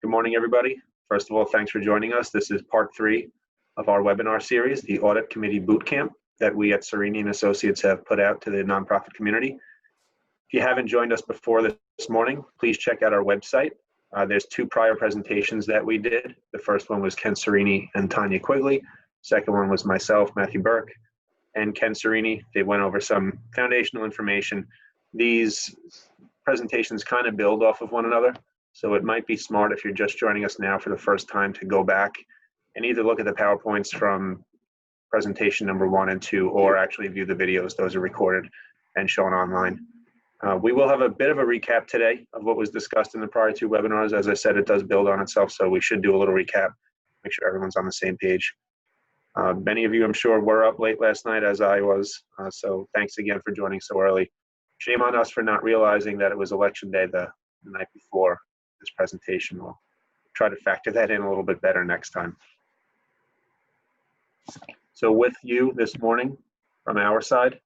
Good morning, everybody. First of all, thanks for joining us. This is part 3 of our webinar series, the Audit Committee Bootcamp that we at Cerini and Associates have put out to the nonprofit community. If you haven't joined us before this morning, please check out our website. There's 2 prior presentations that we did. The first one was Ken Cerini and Tania Quigley. Second one was myself, Matthew Burke, and Ken Cerini. They went over some foundational information. These presentations kind of build off of one another. So it might be smart if you're just joining us now for the first time to go back and either look at the PowerPoints from presentation number 1 and 2, or actually view the videos. Those are recorded and shown online. We will have a bit of a recap today of what was discussed in the prior 2 webinars. As I said, it does build on itself, so we should do a little recap, make sure everyone's on the same page. Many of you, I'm sure, were up late last night, as I was, so thanks again for joining so early. Shame on us for not realizing that it was election day the night before this presentation. We'll try to factor that in a little bit better next time. So with you this morning from our side,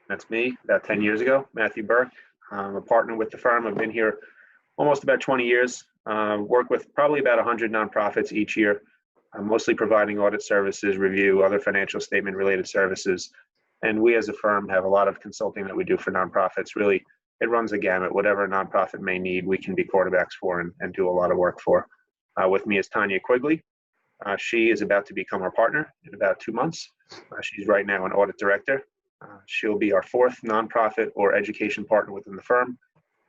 that's me, about 10 years ago, Matthew Burke. I'm a partner with the firm. I've been here almost about 20 years, work with probably about 100 nonprofits each year, mostly providing audit services, review, other financial statement related services. And we as a firm have a lot of consulting that we do for nonprofits. Really, it runs a gamut. Whatever a nonprofit may need, we can be quarterbacks for and do a lot of work for. With me is Tania Quigley. She is about to become our partner in about 2 months. She's right now an audit director. She'll be our 4th nonprofit or education partner within the firm.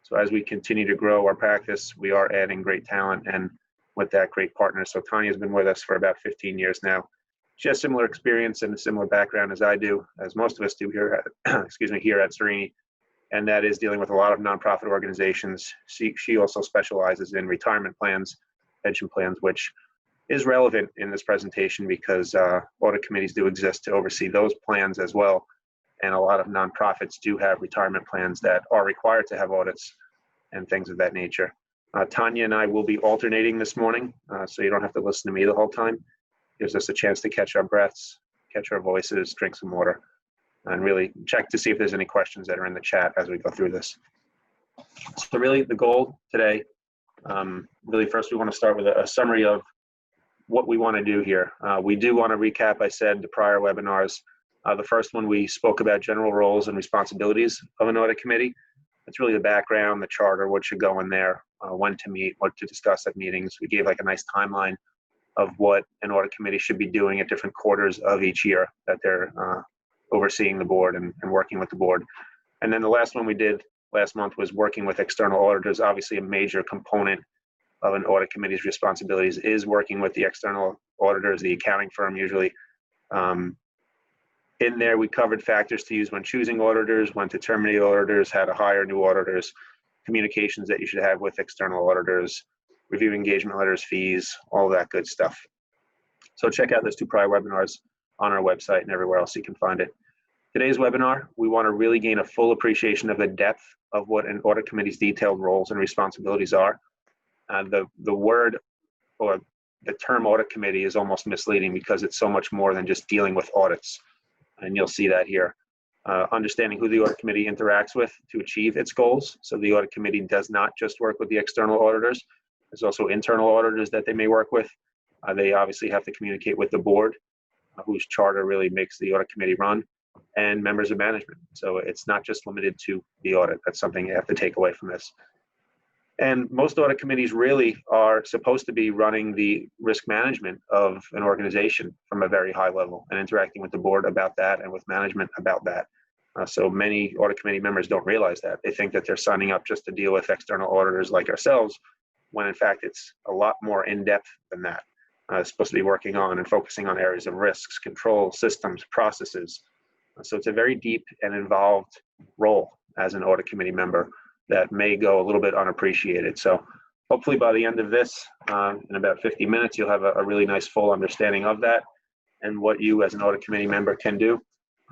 So as we continue to grow our practice, we are adding great talent and with that, great partners. So Tanya's been with us for about 15 years now. She has similar experience and a similar background as I do, as most of us do here at, here at Cerini. And that is dealing with a lot of nonprofit organizations. She also specializes in retirement plans, pension plans, which is relevant in this presentation because audit committees do exist to oversee those plans as well. And a lot of nonprofits do have retirement plans that are required to have audits and things of that nature. Tanya and I will be alternating this morning, so you don't have to listen to me the whole time. Gives us a chance to catch our breaths, catch our voices, drink some water, and really check to see if there's any questions that are in the chat as we go through this. So really the goal today, really first we want to start with a summary of what we want to do here. We do want to recap, I said, the prior webinars. The first one we spoke about general roles and responsibilities of an audit committee. It's really the background, the charter, what should go in there, when to meet, what to discuss at meetings. We gave like a nice timeline of what an audit committee should be doing at different quarters of each year that they're overseeing the board and working with the board. And then the last one we did last month was working with external auditors. Obviously a major component of an audit committee's responsibilities is working with the external auditors, the accounting firm usually. In there we covered factors to use when choosing auditors, when to terminate auditors, how to hire new auditors, communications that you should have with external auditors, review engagement letters, fees, all that good stuff. So check out those 2 prior webinars on our website and everywhere else you can find it. Today's webinar, we want to really gain a full appreciation of the depth of what an audit committee's detailed roles and responsibilities are. The word or the term audit committee is almost misleading because it's so much more than just dealing with audits. And you'll see that here. Understanding who the audit committee interacts with to achieve its goals. So the audit committee does not just work with the external auditors. There's also internal auditors that they may work with. They obviously have to communicate with the board, whose charter really makes the audit committee run, and members of management. So it's not just limited to the audit. That's something you have to take away from this. And most audit committees really are supposed to be running the risk management of an organization from a very high level and interacting with the board about that and with management about that. So many audit committee members don't realize that. They think that they're signing up just to deal with external auditors like ourselves, when in fact it's a lot more in-depth than that. It's supposed to be working on and focusing on areas of risks, control, systems, processes. So it's a very deep and involved role as an audit committee member that may go a little bit unappreciated. So hopefully by the end of this, in about 50 minutes, you'll have a really nice full understanding of that and what you as an audit committee member can do.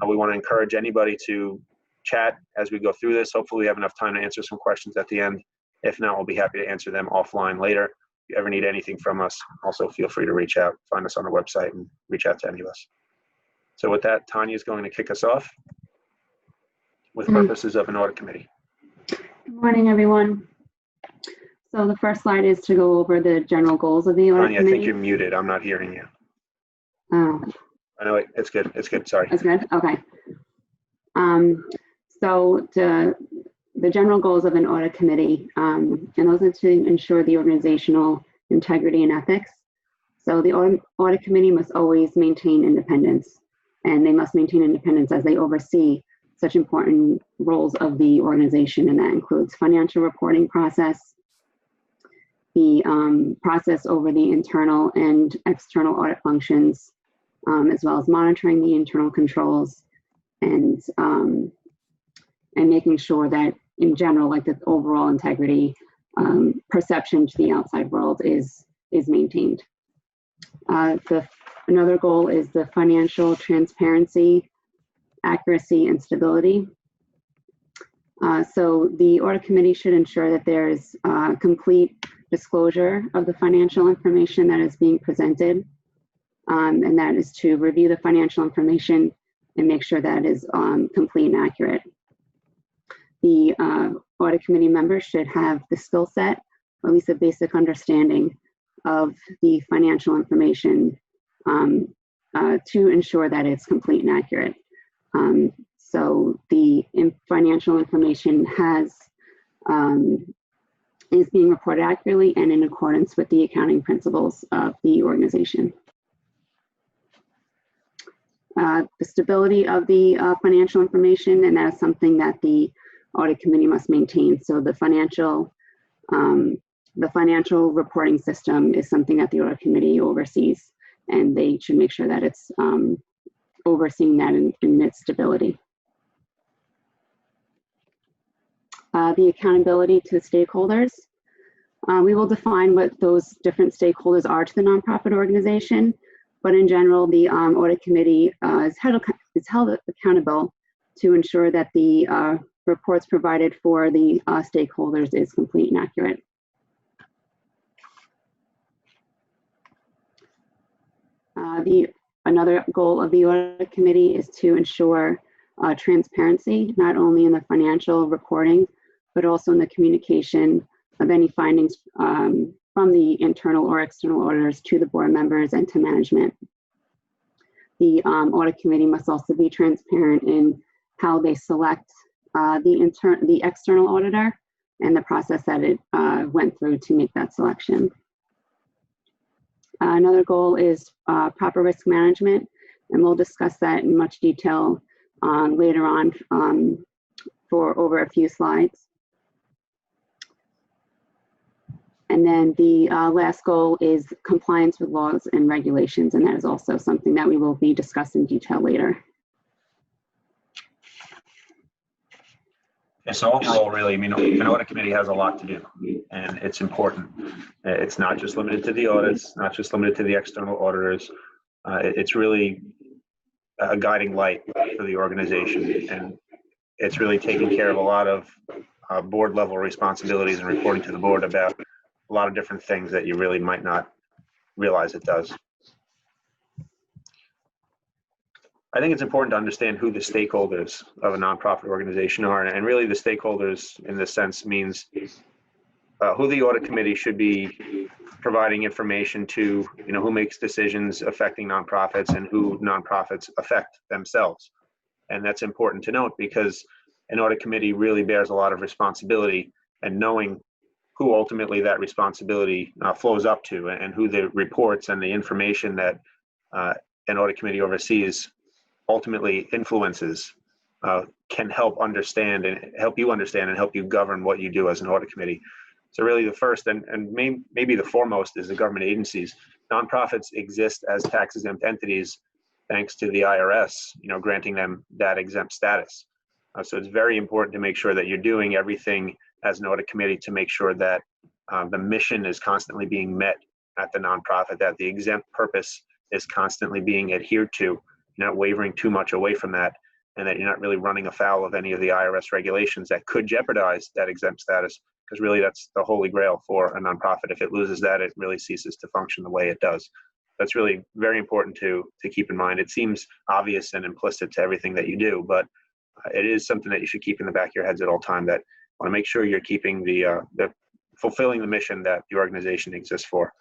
We want to encourage anybody to chat as we go through this. Hopefully we have enough time to answer some questions at the end. If not, we'll be happy to answer them offline later. If you ever need anything from us, also feel free to reach out, find us on our website and reach out to any of us. So with that, Tanya is going to kick us off with purposes of an audit committee. Good morning, everyone. So the first slide is to go over the general goals of the audit Tania, I committee. think you're muted. I'm not hearing you. Oh, I know it's good. It's good. Sorry. that's good. Okay. So the general goals of an audit committee, and those are to ensure the organizational integrity and ethics. So the audit committee must always maintain independence, and they must maintain independence as they oversee such important roles of the organization, and that includes financial reporting process, the process over the internal and external audit functions, as well as monitoring the internal controls, and making sure that in general, like the overall integrity perception to the outside world is maintained. Another goal is the financial transparency, accuracy, and stability. So the audit committee should ensure that there's complete disclosure of the financial information that is being presented, and that is to review the financial information and make sure that it is complete and accurate. The audit committee members should have the skill set, or at least a basic understanding of the financial information to ensure that it's complete and accurate. So the financial information is being reported accurately and in accordance with the accounting principles of the organization. The stability of the financial information, and that is something that the audit committee must maintain. So the financial reporting system is something that the audit committee oversees, and they should make sure that it's overseeing that in its stability. The accountability to stakeholders. We will define what those different stakeholders are to the nonprofit organization, but in general, the audit committee is held accountable to ensure that the reports provided for the stakeholders is complete and accurate. Another goal of the audit committee is to ensure transparency, not only in the financial reporting, but also in the communication of any findings from the internal or external auditors to the board members and to management. The audit committee must also be transparent in how they select the external auditor and the process that it went through to make that selection. Another goal is proper risk management, and we'll discuss that in much detail later on for over a few slides. And then the last goal is compliance with laws and regulations, and that is also something that we will be discussing in detail later. Yeah, so overall, really, I mean, an audit committee has a lot to do, and it's important. It's not just limited to the audits, not just limited to the external auditors. It's really a guiding light for the organization, and it's really taking care of a lot of board level responsibilities and reporting to the board about a lot of different things that you really might not realize it does. I think it's important to understand who the stakeholders of a nonprofit organization are, and really the stakeholders in this sense means who the audit committee should be providing information to, who makes decisions affecting nonprofits and who nonprofits affect themselves. And that's important to note because an audit committee really bears a lot of responsibility, and knowing who ultimately that responsibility flows up to and who the reports and the information that an audit committee oversees ultimately influences can help understand and help you govern what you do as an audit committee. So really the first and maybe the foremost is the government agencies. Nonprofits exist as tax-exempt entities thanks to the IRS, granting them that exempt status. So it's very important to make sure that you're doing everything as an audit committee to make sure that the mission is constantly being met at the nonprofit, that the exempt purpose is constantly being adhered to, not wavering too much away from that, and that you're not really running afoul of any of the IRS regulations that could jeopardize that exempt status, because really that's the holy grail for a nonprofit. If it loses that, it really ceases to function the way it does. That's really very important to keep in mind. It seems obvious and implicit to everything that you do, but it is something that you should keep in the back of your heads at all time, that want to make sure you're keeping the fulfilling the mission that the organization exists for.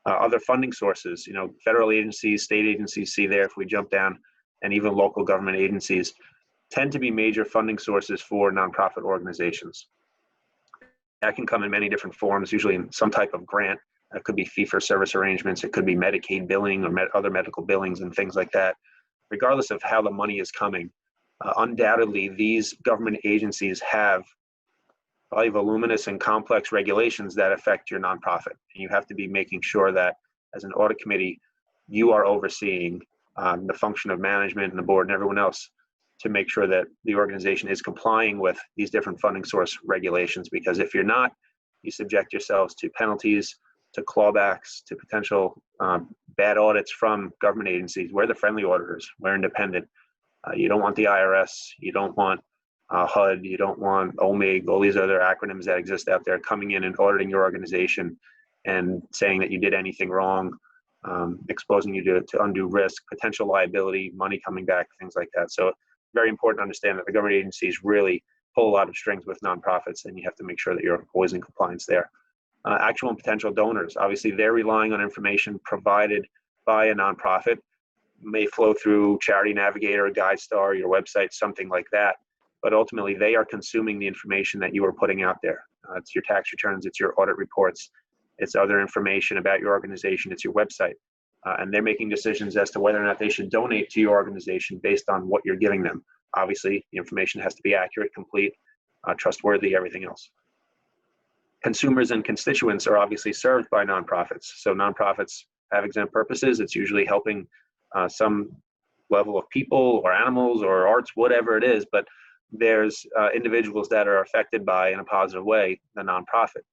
Other funding sources, federal agencies, state agencies, see there if we jump down, and even local government agencies tend to be major funding sources for nonprofit organizations. That can come in many different forms, usually in some type of grant. It could be fee-for-service arrangements, it could be Medicaid billing or other medical billings and things like that. Regardless of how the money is coming, undoubtedly these government agencies have probably voluminous and complex regulations that affect your nonprofit. And you have to be making sure that as an audit committee, you are overseeing the function of management and the board and everyone else to make sure that the organization is complying with these different funding source regulations. Because if you're not, you subject yourselves to penalties, to clawbacks, to potential bad audits from government agencies. We're the friendly auditors, we're independent. You don't want the IRS, you don't want HUD, you don't want OMIG, all these other acronyms that exist out there coming in and auditing your organization and saying that you did anything wrong, exposing you to undue risk, potential liability, money coming back, things like that. So very important to understand that the government agencies really pull a lot of strings with nonprofits, and you have to make sure that you're always in compliance there. Actual and potential donors, obviously they're relying on information provided by a nonprofit, may flow through Charity Navigator, GuideStar, your website, something like that. But ultimately, they are consuming the information that you are putting out there. It's your tax returns, it's your audit reports, it's other information about your organization, it's your website. And they're making decisions as to whether or not they should donate to your organization based on what you're giving them. Obviously, the information has to be accurate, complete, trustworthy, everything else. Consumers and constituents are obviously served by nonprofits. So nonprofits have exempt purposes. It's usually helping some level of people or animals or arts, whatever it is, but there's individuals that are affected by, in a positive way, the nonprofit.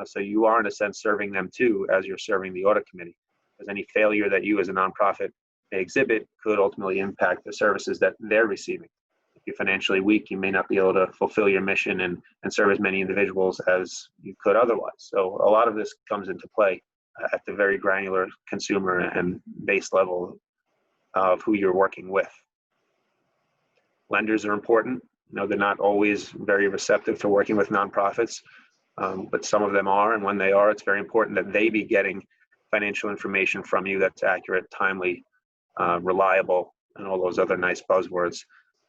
So you are, in a sense, serving them too as you're serving the audit committee. Because any failure that you as a nonprofit may exhibit could ultimately impact the services that they're receiving. If you're financially weak, you may not be able to fulfill your mission and serve as many individuals as you could otherwise. So a lot of this comes into play at the very granular consumer and base level of who you're working with. Lenders are important. They're not always very receptive to working with nonprofits, but some of them are, and when they are, it's very important that they be getting financial information from you that's accurate, timely, reliable, and all those other nice buzzwords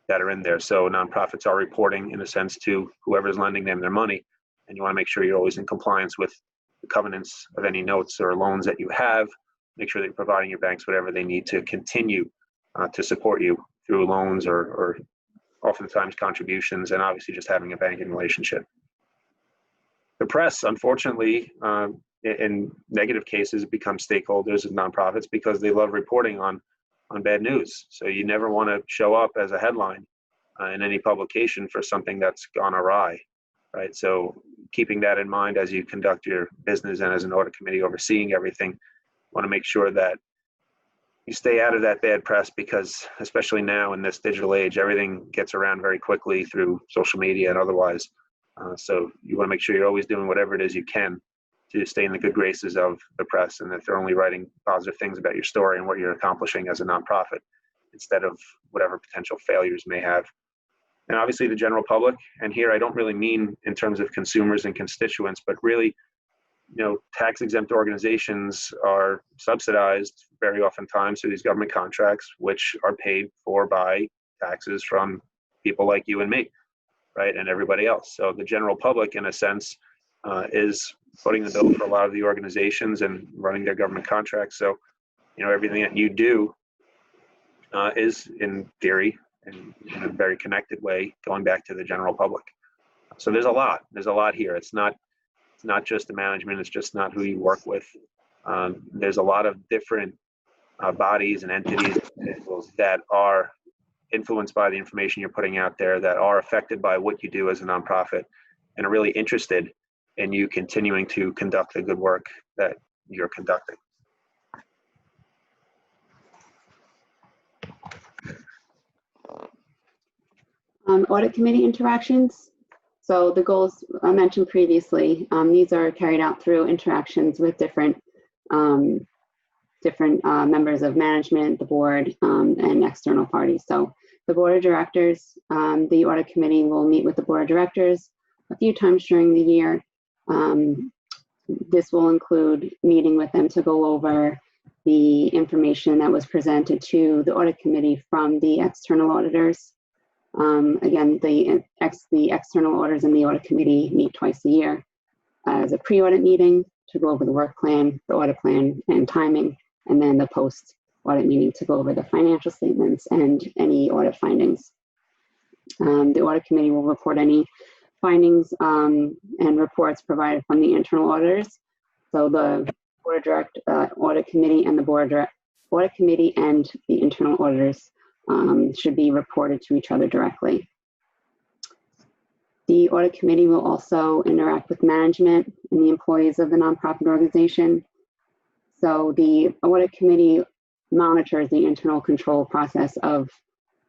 that are in there. So nonprofits are reporting, in a sense, to whoever's lending them their money, and you want to make sure you're always in compliance with the covenants of any notes or loans that you have. Make sure that you're providing your banks whatever they need to continue to support you through loans or oftentimes contributions, and obviously just having a banking relationship. The press, unfortunately, in negative cases, become stakeholders of nonprofits because they love reporting on bad news. So you never want to show up as a headline in any publication for something that's gone awry, right? So keeping that in mind as you conduct your business and as an audit committee overseeing everything, want to make sure that you stay out of that bad press, because especially now in this digital age, everything gets around very quickly through social media and otherwise. So you want to make sure you're always doing whatever it is you can to stay in the good graces of the press, and that they're only writing positive things about your story and what you're accomplishing as a nonprofit, instead of whatever potential failures may have. And obviously the general public, and here I don't really mean in terms of consumers and constituents, but really, tax exempt organizations are subsidized very oftentimes through these government contracts, which are paid for by taxes from people like you and me, right, and everybody else. So the general public, in a sense, is footing the bill for a lot of the organizations and running their government contracts. So, everything that you do is, in theory, in a very connected way, going back to the general public. So there's a lot here. It's not just the management, it's just not who you work with. There's a lot of different bodies and entities and individuals that are influenced by the information you're putting out there, that are affected by what you do as a nonprofit, and are really interested in you continuing to conduct the good work that you're conducting. Audit committee interactions. So the goals I mentioned previously, these are carried out through interactions with different members of management, the board, and external parties. So the board of directors, the audit committee will meet with the board of directors a few times during the year. This will include meeting with them to go over the information that was presented to the audit committee from the external auditors. Again, the external auditors and the audit committee meet twice a year as a pre-audit meeting to go over the work plan, the audit plan and timing, and then the post-audit meeting to go over the financial statements and any audit findings. The audit committee will report any findings and reports provided from the internal auditors. So the audit committee and the audit committee and the internal auditors should be reported to each other directly. The audit committee will also interact with management and the employees of the nonprofit organization. So the audit committee monitors the internal control process of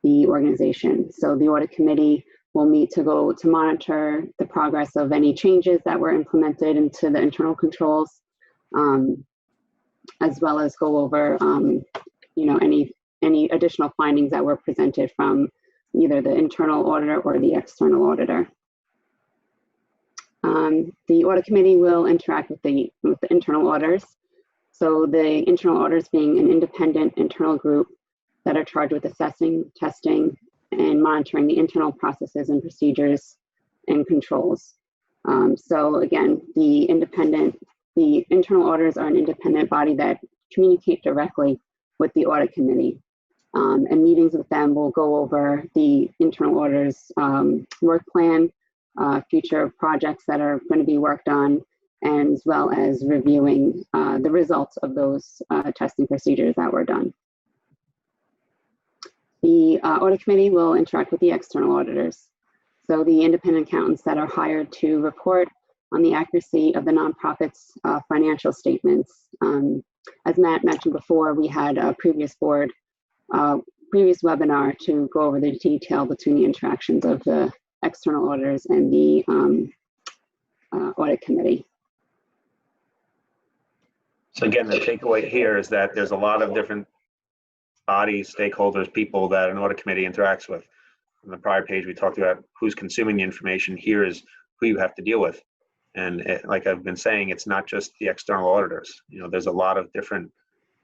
the organization. So the audit committee will meet to monitor the progress of any changes that were implemented into the internal controls, as well as go over any additional findings that were presented from either the internal auditor or the external auditor. The audit committee will interact with the internal auditors. So the internal auditors being an independent internal group that are charged with assessing, testing, and monitoring the internal processes and procedures and controls. So again, the internal auditors are an independent body that communicate directly with the audit committee. And meetings with them will go over the internal auditors' work plan, future projects that are going to be worked on, and as well as reviewing the results of those testing procedures that were done. The audit committee will interact with the external auditors. So the independent accountants that are hired to report on the accuracy of the nonprofit's financial statements. As Matt mentioned before, we had a previous webinar to go over the detail between the interactions of the external auditors and the audit committee. So again, the takeaway here is that there's a lot of different bodies, stakeholders, people that an audit committee interacts with. On the prior page, we talked about who's consuming the information. Here is who you have to deal with. And like I've been saying, it's not just the external auditors. There's a lot of different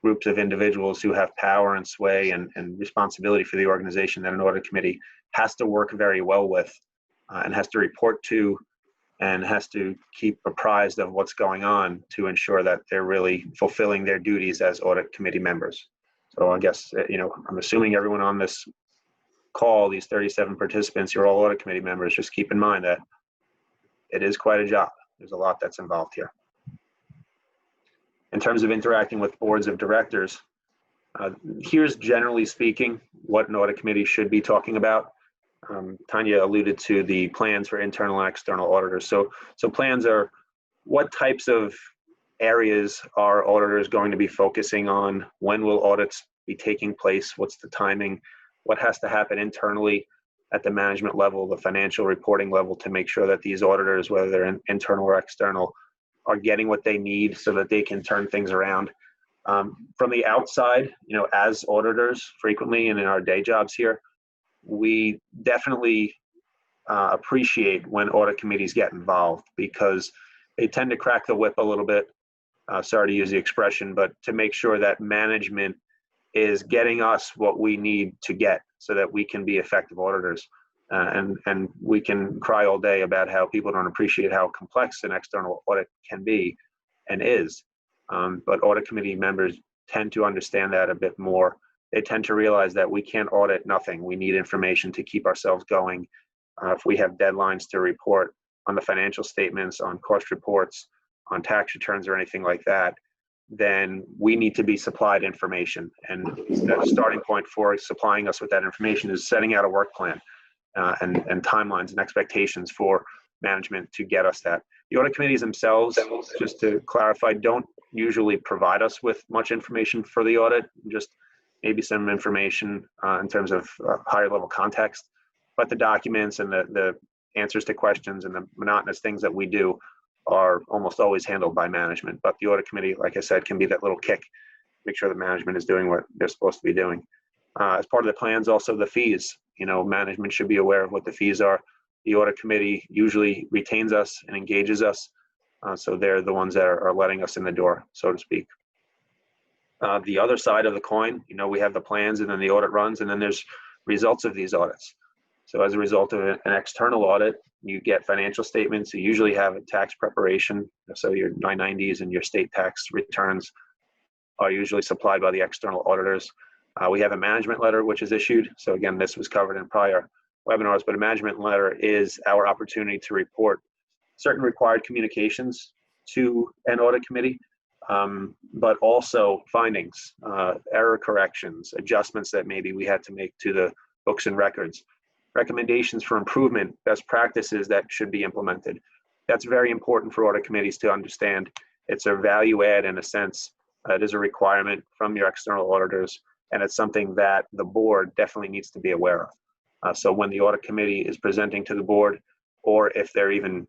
groups of individuals who have power and sway and responsibility for the organization that an audit committee has to work very well with and has to report to and has to keep apprised of what's going on to ensure that they're really fulfilling their duties as audit committee members. So I guess, I'm assuming everyone on this call, these 37 participants, you're all audit committee members. Just keep in mind that it is quite a job. There's a lot that's involved here. In terms of interacting with boards of directors, here's generally speaking what an audit committee should be talking about. Tanya alluded to the plans for internal and external auditors. So plans are what types of areas are auditors going to be focusing on? When will audits be taking place? What's the timing? What has to happen internally at the management level, the financial reporting level, to make sure that these auditors, whether they're internal or external, are getting what they need so that they can turn things around. From the outside, as auditors frequently and in our day jobs here, we definitely appreciate when audit committees get involved because they tend to crack the whip a little bit. Sorry to use the expression, but to make sure that management is getting us what we need to get so that we can be effective auditors. And we can cry all day about how people don't appreciate how complex an external audit can be and is. But audit committee members tend to understand that a bit more. They tend to realize that we can't audit nothing. We need information to keep ourselves going. If we have deadlines to report on the financial statements, on cost reports, on tax returns or anything like that, then we need to be supplied information. And the starting point for supplying us with that information is setting out a work plan and timelines and expectations for management to get us that. The audit committees themselves, just to clarify, don't usually provide us with much information for the audit, just maybe some information in terms of higher level context, but the documents and the answers to questions and the monotonous things that we do are almost always handled by management. But the audit committee, like I said, can be that little kick, make sure that management is doing what they're supposed to be doing. As part of the plans, also the fees, management should be aware of what the fees are. The audit committee usually retains us and engages us So they're the ones that are letting us in the door, so to speak. The other side of the coin, we have the plans and then the audit runs, and then there's results of these audits. So as a result of an external audit, you get financial statements. You usually have a tax preparation. So your 990s and your state tax returns are usually supplied by the external auditors. We have a management letter, which is issued. So again, this was covered in prior webinars, but a management letter is our opportunity to report certain required communications to an audit committee, but also findings, error corrections, adjustments that maybe we had to make to the books and records, recommendations for improvement, best practices that should be implemented. That's very important for audit committees to understand. It's a value add in a sense. It is a requirement from your external auditors, and it's something that the board definitely needs to be aware of. So when the audit committee is presenting to the board, or if they're even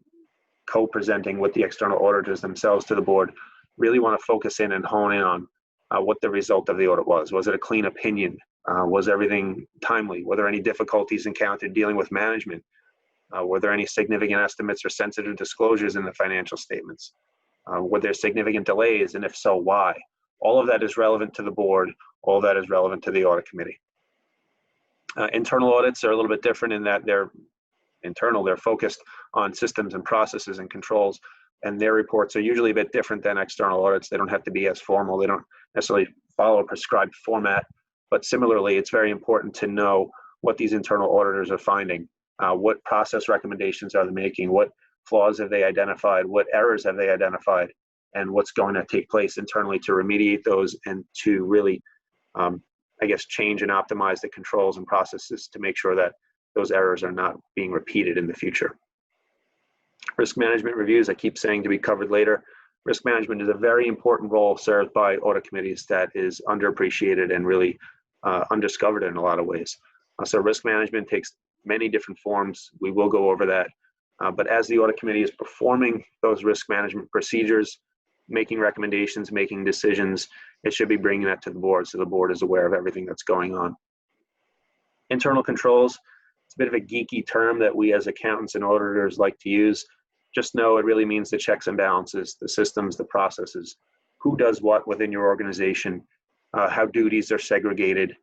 co-presenting with the external auditors themselves to the board, really want to focus in and hone in on what the result of the audit was. Was it a clean opinion? Was everything timely? Were there any difficulties encountered dealing with management? Were there any significant estimates or sensitive disclosures in the financial statements? Were there significant delays, and if so, why? All of that is relevant to the board. All of that is relevant to the audit committee. Internal audits are a little bit different in that they're internal. They're focused on systems and processes and controls, and their reports are usually a bit different than external audits. They don't have to be as formal. They don't necessarily follow a prescribed format, but similarly, it's very important to know what these internal auditors are finding. What process recommendations are they making? What flaws have they identified? What errors have they identified? And what's going to take place internally to remediate those and to really, change and optimize the controls and processes to make sure that those errors are not being repeated in the future. Risk management reviews, I keep saying to be covered later. Risk management is a very important role served by audit committees that is underappreciated and really undiscovered in a lot of ways. So risk management takes many different forms. We will go over that. But as the audit committee is performing those risk management procedures, making recommendations, making decisions, it should be bringing that to the board so the board is aware of everything that's going on. Internal controls, it's a bit of a geeky term that we as accountants and auditors like to use. Just know it really means the checks and balances, the systems, the processes, who does what within your organization, how duties are segregated,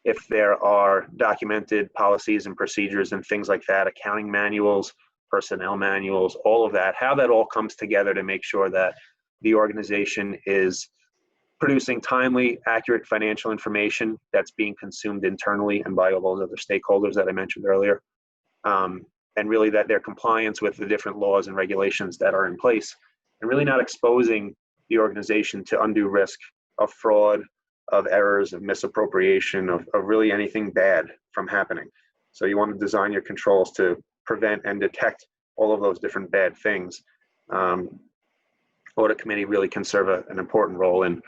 if there are documented policies and procedures and things like that, accounting manuals, personnel manuals, all of that, how that all comes together to make sure that the organization is producing timely, accurate financial information that's being consumed internally and by all those other stakeholders that I mentioned earlier. And really that their compliance with the different laws and regulations that are in place, and really not exposing the organization to undue risk of fraud, of errors, of misappropriation, of really anything bad from happening. So you want to design your controls to prevent and detect all of those different bad things. Audit committee really can serve an important role in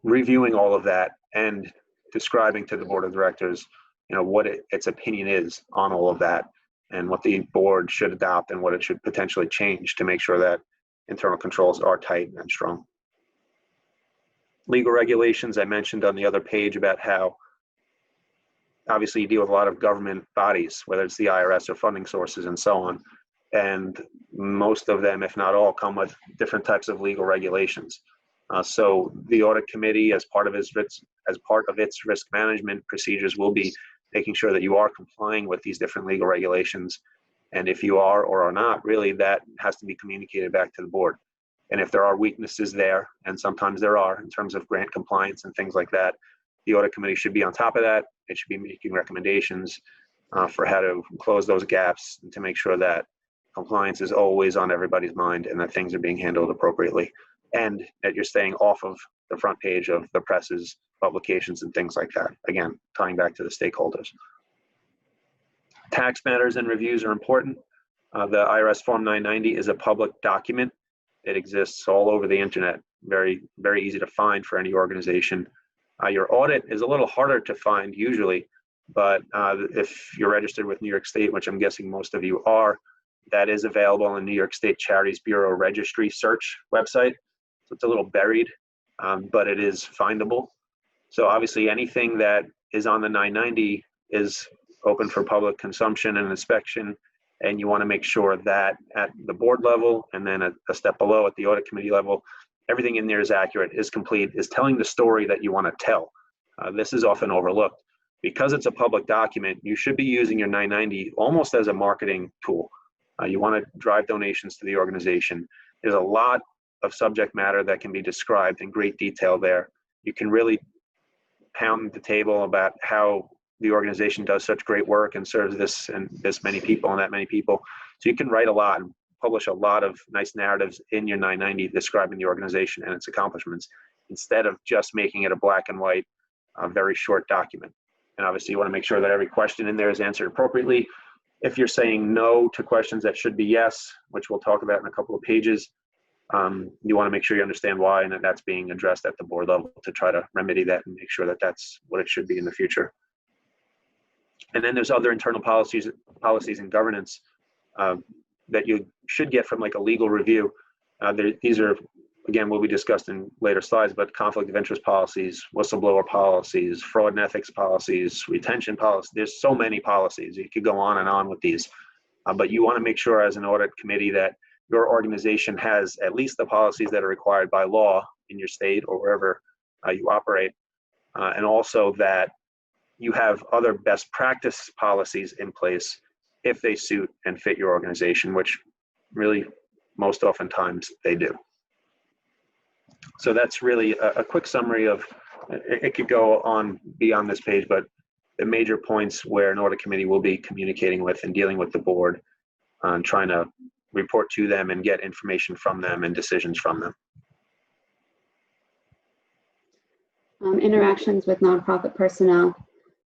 reviewing all of that and describing to the board of directors, what its opinion is on all of that and what the board should adopt and what it should potentially change to make sure that internal controls are tight and strong. Legal regulations, I mentioned on the other page about how obviously you deal with a lot of government bodies, whether it's the IRS or funding sources and so on. And most of them, if not all, come with different types of legal regulations. So the audit committee, as part of its risk management procedures, will be making sure that you are complying with these different legal regulations. And if you are or are not, really that has to be communicated back to the board. And if there are weaknesses there, and sometimes there are in terms of grant compliance and things like that, the audit committee should be on top of that. It should be making recommendations for how to close those gaps and to make sure that compliance is always on everybody's mind and that things are being handled appropriately, and that you're staying off of the front page of the presses, publications, and things like that. Again, tying back to the stakeholders. Tax matters and reviews are important. The IRS Form 990 is a public document. It exists all over the internet. Very, very easy to find for any organization. Your audit is a little harder to find usually, but if you're registered with New York State, which I'm guessing most of you are, that is available on the New York State Charities Bureau Registry search website. So it's a little buried, but it is findable. So obviously anything that is on the 990 is open for public consumption and inspection. And you want to make sure that at the board level and then a step below at the audit committee level, everything in there is accurate, is complete, is telling the story that you want to tell. This is often overlooked. Because it's a public document, you should be using your 990 almost as a marketing tool. You want to drive donations to the organization. There's a lot of subject matter that can be described in great detail there. You can really pound the table about how the organization does such great work and serves this and this many people and that many people. So you can write a lot and publish a lot of nice narratives in your 990 describing the organization and its accomplishments, instead of just making it a black and white, very short document. And obviously you want to make sure that every question in there is answered appropriately. If you're saying no to questions that should be yes, which we'll talk about in a couple of pages, you want to make sure you understand why and that that's being addressed at the board level to try to remedy that and make sure that that's what it should be in the future. And then there's other internal policies and governance that you should get from like a legal review. These are, again, will be discussed in later slides, but conflict of interest policies, whistleblower policies, fraud and ethics policies, retention policies. There's so many policies. You could go on and on with these, but you want to make sure as an audit committee that your organization has at least the policies that are required by law in your state or wherever you operate, and also that you have other best practice policies in place if they suit and fit your organization, which really most oftentimes they do. So that's really a quick summary of, it could go on beyond this page, but the major points where an audit committee will be communicating with and dealing with the board on trying to report to them and get information from them and decisions from them. Interactions with nonprofit personnel.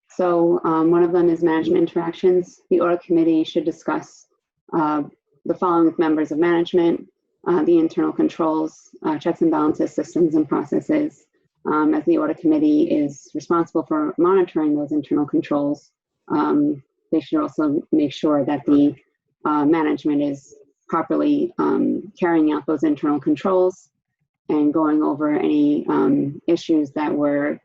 So one of them is management interactions. The audit committee should discuss the following with members of management: the internal controls, checks and balances, systems and processes. As the audit committee is responsible for monitoring those internal controls, they should also make sure that the management is properly carrying out those internal controls and going over any issues that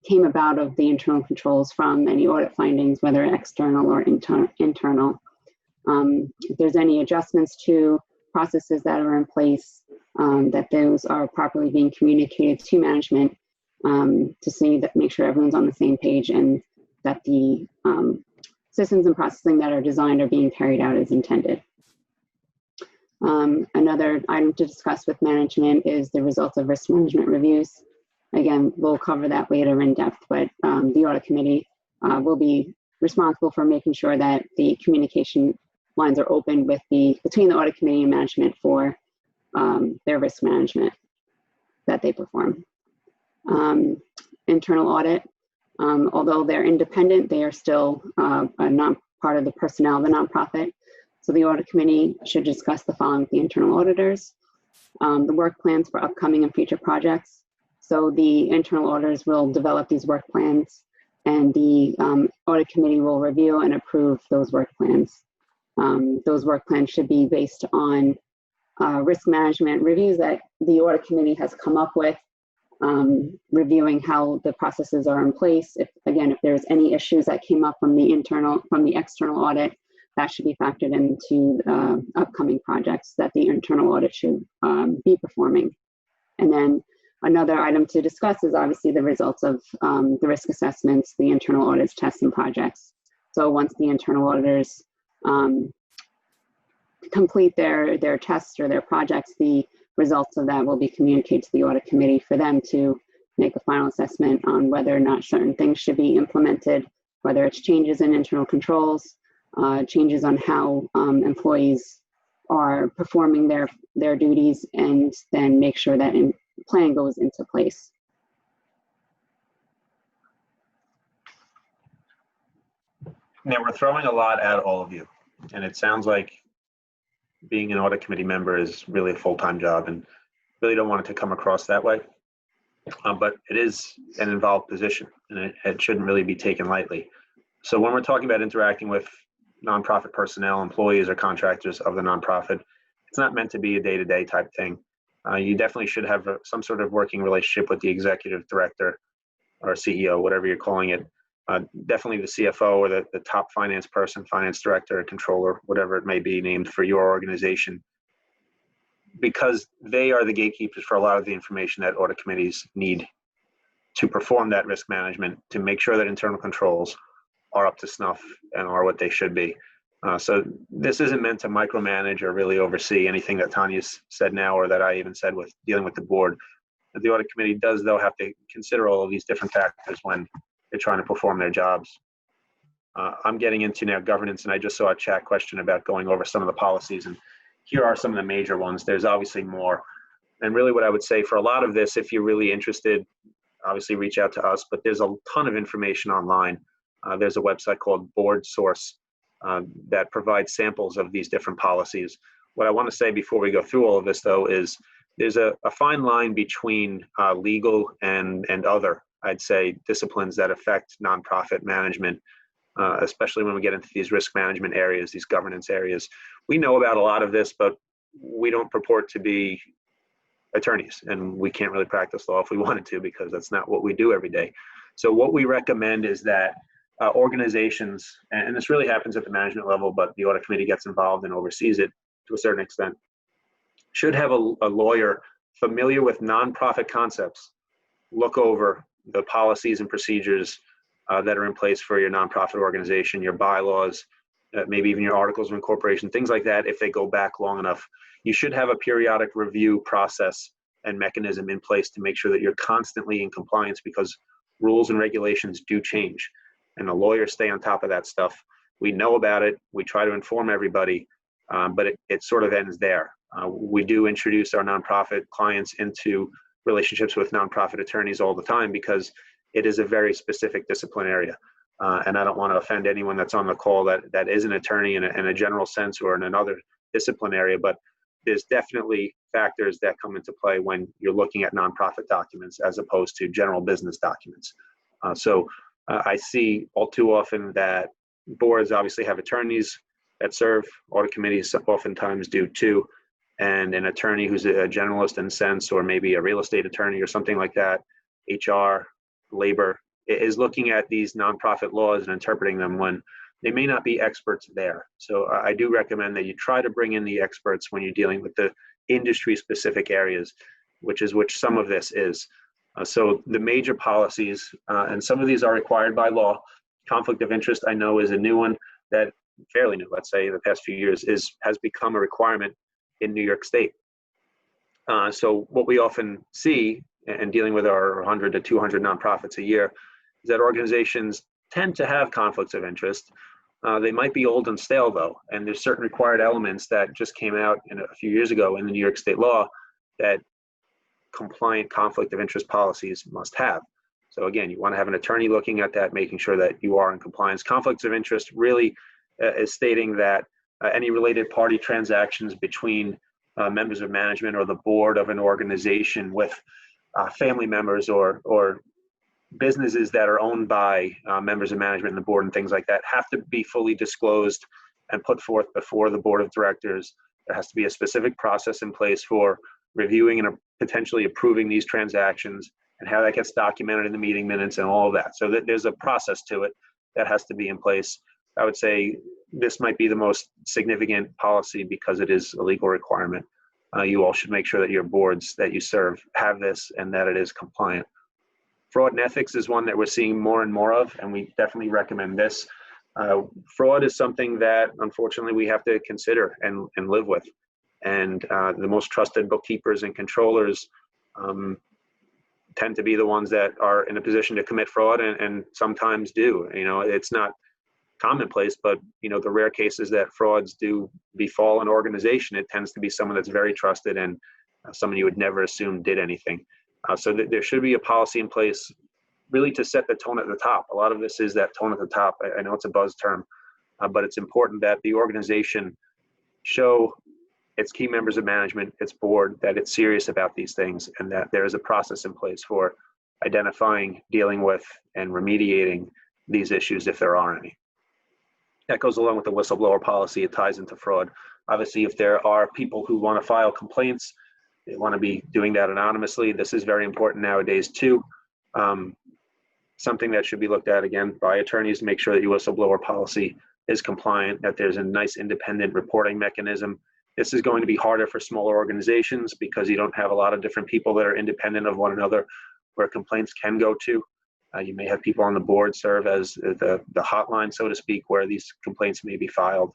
came about of the internal controls from any audit findings, whether external or internal. If there's any adjustments to processes that are in place, that those are properly being communicated to management to see that, make sure everyone's on the same page and that the systems and processing that are designed are being carried out as intended. Another item to discuss with management is the results of risk management reviews. Again, we'll cover that later in depth, but the audit committee will be responsible for making sure that the communication lines are open with between the audit committee and management for their risk management that they perform. Internal audit, although they're independent, they are still part of the personnel of the nonprofit. So the audit committee should discuss the following with the internal auditors: the work plans for upcoming and future projects. So the internal auditors will develop these work plans, and the audit committee will review and approve those work plans. Those work plans should be based on risk management reviews that the audit committee has come up with, reviewing how the processes are in place. If there's any issues that came up from the external audit, that should be factored into upcoming projects that the internal audit should be performing. And then another item to discuss is obviously the results of the risk assessments, the internal audits, tests, and projects. So once the internal auditors complete their tests or their projects, the results of that will be communicated to the audit committee for them to make a final assessment on whether or not certain things should be implemented, whether it's changes in internal controls, changes on how employees are performing their duties, and then make sure that plan goes into place. Now, we're throwing a lot at all of you, and it sounds like being an audit committee member is really a full-time job, and really don't want it to come across that way. But it is an involved position, and it shouldn't really be taken lightly. So when we're talking about interacting with nonprofit personnel, employees, or contractors of the nonprofit, it's not meant to be a day-to-day type thing. You definitely should have some sort of working relationship with the executive director or CEO, whatever you're calling it, definitely the CFO or the top finance person, finance director, controller, whatever it may be named for your organization, because they are the gatekeepers for a lot of the information that audit committees need to perform that risk management, to make sure that internal controls are up to snuff and are what they should be. So this isn't meant to micromanage or really oversee anything that Tanya's said now, or that I even said with dealing with the board. The audit committee does, though, have to consider all of these different factors when they're trying to perform their jobs. I'm getting into now governance, and I just saw a chat question about going over some of the policies, and here are some of the major ones. There's obviously more. And really what I would say for a lot of this, if you're really interested, obviously reach out to us, but there's a ton of information online. There's a website called Board Source that provides samples of these different policies. What I want to say before we go through all of this, though, is there's a fine line between legal and other, I'd say, disciplines that affect nonprofit management, especially when we get into these risk management areas, these governance areas. We know about a lot of this, but we don't purport to be attorneys, and we can't really practice law if we wanted to, because that's not what we do every day. So what we recommend is that organizations, and this really happens at the management level, but the audit committee gets involved and oversees it to a certain extent, should have a lawyer familiar with nonprofit concepts look over the policies and procedures that are in place for your nonprofit organization, your bylaws, maybe even your articles of incorporation, things like that. If they go back long enough, you should have a periodic review process and mechanism in place to make sure that you're constantly in compliance, because rules and regulations do change, and the lawyers stay on top of that stuff. We know about it. We try to inform everybody, but it sort of ends there. We do introduce our nonprofit clients into relationships with nonprofit attorneys all the time, because it is a very specific discipline area. And I don't want to offend anyone that's on the call that is an attorney in a general sense or in another discipline area, but there's definitely factors that come into play when you're looking at nonprofit documents as opposed to general business documents. So I see all too often that boards obviously have attorneys that serve, audit committees oftentimes do too, and an attorney who's a generalist in sense, or maybe a real estate attorney or something like that, HR, labor, is looking at these nonprofit laws and interpreting them when they may not be experts there. So I do recommend that you try to bring in the experts when you're dealing with the industry specific areas, which some of this is. So the major policies, and some of these are required by law. Conflict of interest, I know, is a new one that, fairly new, let's say, in the past few years, has become a requirement in New York State. So what we often see in dealing with our 100 to 200 nonprofits a year is that organizations tend to have conflicts of interest. They might be old and stale, though, and there's certain required elements that just came out a few years ago in the New York State law that compliant conflict of interest policies must have. So again, you want to have an attorney looking at that, making sure that you are in compliance. Conflicts of interest really is stating that any related party transactions between members of management or the board of an organization with family members or businesses that are owned by members of management and the board and things like that have to be fully disclosed and put forth before the board of directors. There has to be a specific process in place for reviewing and potentially approving these transactions, and how that gets documented in the meeting minutes and all of that. So that there's a process to it that has to be in place. I would say this might be the most significant policy because it is a legal requirement. You all should make sure that your boards that you serve have this and that it is compliant. Fraud and ethics is one that we're seeing more and more of, and we definitely recommend this. Fraud is something that unfortunately we have to consider and live with. And the most trusted bookkeepers and controllers tend to be the ones that are in a position to commit fraud and sometimes do. You know, it's not commonplace, but you know, the rare cases that frauds do befall an organization, it tends to be someone that's very trusted and someone you would never assume did anything. So there should be a policy in place really to set the tone at the top. A lot of this is that tone at the top. I know it's a buzz term, but it's important that the organization show its key members of management, its board, that it's serious about these things and that there is a process in place for identifying, dealing with, and remediating these issues if there are any. That goes along with the whistleblower policy. It ties into fraud. Obviously, if there are people who want to file complaints, they want to be doing that anonymously. This is very important nowadays too. something that should be looked at again by attorneys to make sure that your whistleblower policy is compliant, that there's a nice independent reporting mechanism. This is going to be harder for smaller organizations because you don't have a lot of different people that are independent of one another where complaints can go to. You may have people on the board serve as the hotline, so to speak, where these complaints may be filed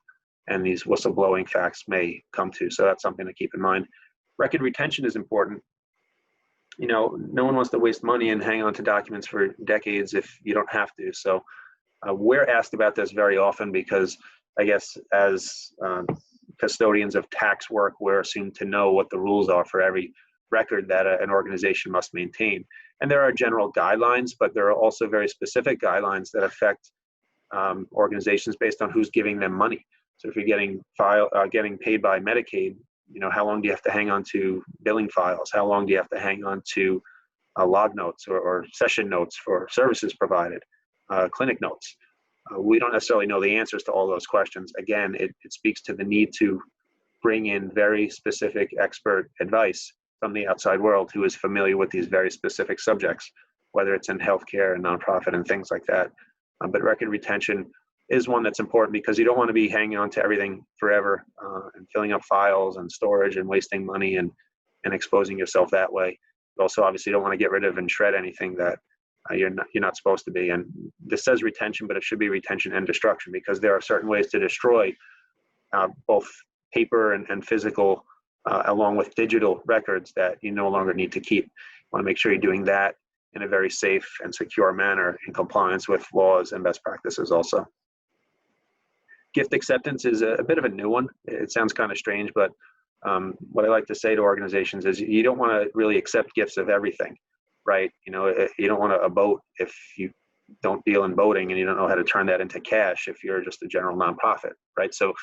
and these whistleblowing facts may come to. So that's something to keep in mind. Record retention is important. You know, no one wants to waste money and hang on to documents for decades if you don't have to. So we're asked about this very often because I guess as custodians of tax work, we're assumed to know what the rules are for every record that an organization must maintain. And there are general guidelines, but there are also very specific guidelines that affect organizations based on who's giving them money. So if you're getting paid by Medicaid, you know, how long do you have to hang on to billing files? How long do you have to hang on to log notes or session notes for services provided, clinic notes? We don't necessarily know the answers to all those questions. Again, it speaks to the need to bring in very specific expert advice from the outside world who is familiar with these very specific subjects, whether it's in healthcare and nonprofit and things like that. But record retention is one that's important because you don't want to be hanging on to everything forever and filling up files and storage and wasting money and exposing yourself that way. You also obviously don't want to get rid of and shred anything that you're not supposed to be. And this says retention, but it should be retention and destruction because there are certain ways to destroy both paper and physical along with digital records that you no longer need to keep. You want to make sure you're doing that in a very safe and secure manner in compliance with laws and best practices also. Gift acceptance is a bit of a new one. It sounds kind of strange, but what I like to say to organizations is you don't want to really accept gifts of everything, right? You know, you don't want to boat if you don't deal in boating and you don't know how to turn that into cash if you're just a general nonprofit, right? So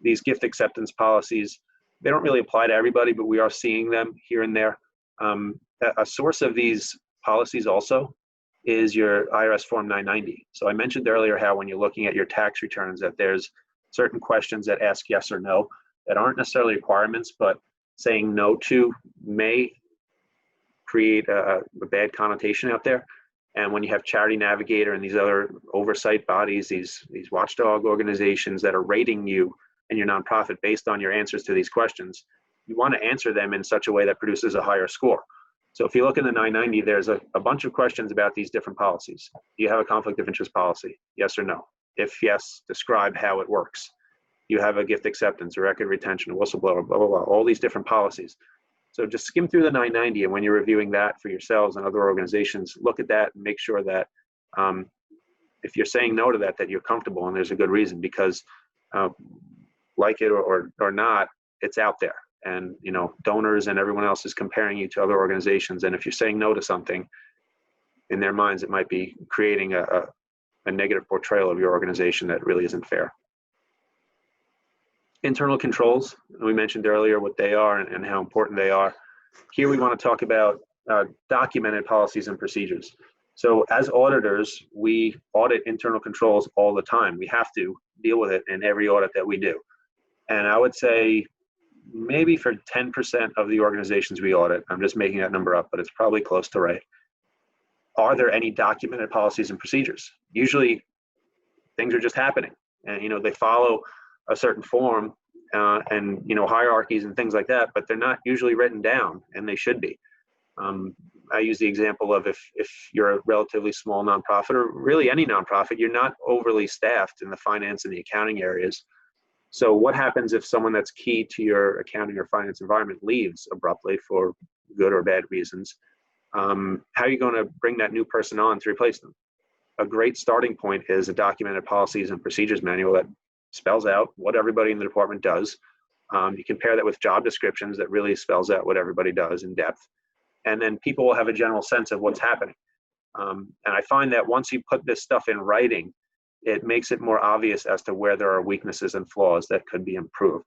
these gift acceptance policies, they don't really apply to everybody, but we are seeing them here and there. A source of these policies also is your IRS Form 990. So I mentioned earlier how when you're looking at your tax returns that there's certain questions that ask yes or no that aren't necessarily requirements, but saying no to may create a bad connotation out there. And when you have Charity Navigator and these other oversight bodies, these watchdog organizations that are rating you and your nonprofit based on your answers to these questions, you want to answer them in such a way that produces a higher score. So if you look in the 990, there's a bunch of questions about these different policies. Do you have a conflict of interest policy? Yes or no? If yes, describe how it works. You have a gift acceptance, a record retention, a whistleblower, blah, blah, blah, all these different policies. So just skim through the 990, and when you're reviewing that for yourselves and other organizations, look at that and make sure that if you're saying no to that, that you're comfortable and there's a good reason, because like it or not, it's out there. And you know, donors and everyone else is comparing you to other organizations. And if you're saying no to something, in their minds, it might be creating a negative portrayal of your organization that really isn't fair. Internal controls, we mentioned earlier what they are and how important they are. Here we want to talk about documented policies and procedures. So as auditors, we audit internal controls all the time. We have to deal with it in every audit that we do. And I would say maybe for 10% of the organizations we audit, I'm just making that number up, but it's probably close to right. Are there any documented policies and procedures? Usually things are just happening and, you know, they follow a certain form and, you know, hierarchies and things like that, but they're not usually written down, and they should be. I use the example of if you're a relatively small nonprofit, or really any nonprofit, you're not overly staffed in the finance and the accounting areas. So what happens if someone that's key to your accounting or finance environment leaves abruptly for good or bad reasons? How are you going to bring that new person on to replace them? A great starting point is a documented policies and procedures manual that spells out what everybody in the department does. You can pair that with job descriptions that really spells out what everybody does in depth. And then people will have a general sense of what's happening. And I find that once you put this stuff in writing, it makes it more obvious as to where there are weaknesses and flaws that could be improved.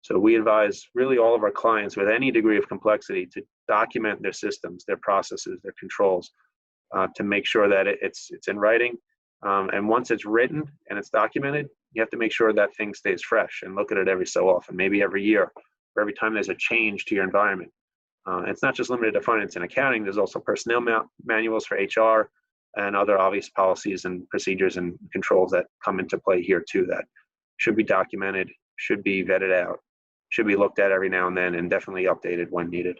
So we advise really all of our clients with any degree of complexity to document their systems, their processes, their controls, to make sure that it's in writing. And once it's written and it's documented, you have to make sure that thing stays fresh and look at it every so often, maybe every year, or every time there's a change to your environment. It's not just limited to finance and accounting. There's also personnel manuals for HR. and other obvious policies and procedures and controls that come into play here too, that should be documented, should be vetted out, should be looked at every now and then, and definitely updated when needed.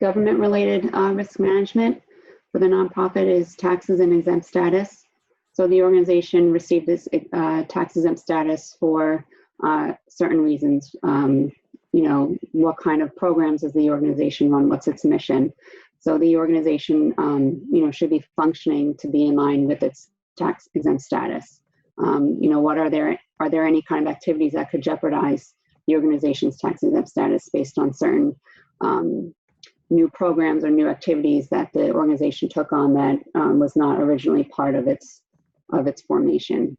Government-related risk management for the nonprofit is taxes and exempt status. So the organization received this tax exempt status for certain reasons. What kind of programs does the organization run? What's its mission? So the organization, should be functioning to be in line with its tax exempt status. Are there any kind of activities that could jeopardize the organization's tax exempt status based on certain new programs or new activities that the organization took on that was not originally part of its formation.